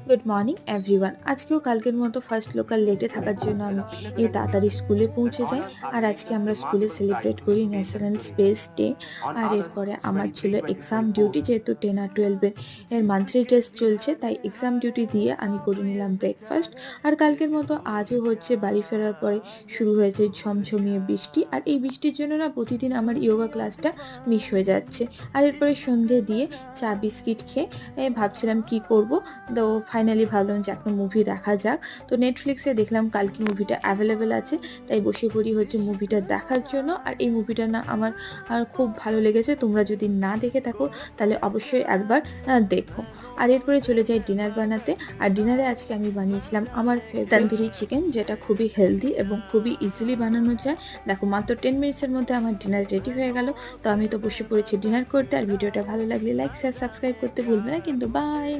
Good morning everyone. আজকেও কালকের মতো ফার্স্ট লোকাল লেটে থাকার জন্য আমি তাড়াতাড়ি স্কুলে পৌঁছে যাই। আর আজকে আমরা স্কুলে সেলিব্রেট করি ন্যাশনাল স্পেস ডে। আর এরপরে আমার ছিল এক্সাম ডিউটি, যেহেতু 10 আর 12 এর মান্থলি টেস্ট চলছে, তাই এক্সাম ডিউটি দিয়ে আমি করে নিলাম ব্রেকফাস্ট। আর কালকের মতো আজও হচ্ছে, বাড়ি ফেরার পরে শুরু হয়েছে ঝমঝমিয়ে বৃষ্টি। আর এই বৃষ্টির জন্য না প্রতিদিন আমার ইয়োগা ক্লাসটা মিস হয়ে যাচ্ছে। আর এরপরে সন্ধে দিয়ে চা বিস্কিট খেয়ে ভাবছিলাম কি করব। তো ফাইনালি ভাবলাম যে একটা মুভি দেখা যাক। তো নেটফ্লিক্সে দেখলাম কালকে মুভিটা অ্যাভেলেবেল আছে, তাই বসে পড়ি হচ্ছে মুভিটা দেখার জন্য। আর এই মুভিটা না আমার খুব ভালো লেগেছে। তোমরা যদি না দেখে থাকো তাহলে অবশ্যই একবার দেখো। আর এরপরে চলে যাই ডিনার বানাতে। আর ডিনারে আজকে আমি বানিয়েছিলাম আমার তন্দুরি চিকেন, যেটা খুবই হেলদি এবং খুবই ইজিলি বানানো যায়। দেখো, মাত্র 10 মিনিটসের মধ্যে আমার ডিনার রেডি হয়ে গেল। তো আমি তো বসে পড়েছি ডিনার করতে। আর ভিডিওটা ভালো লাগলে লাইক শেয়ার সাবস্ক্রাইব করতে ভুলবে না কিন্তু। বাই।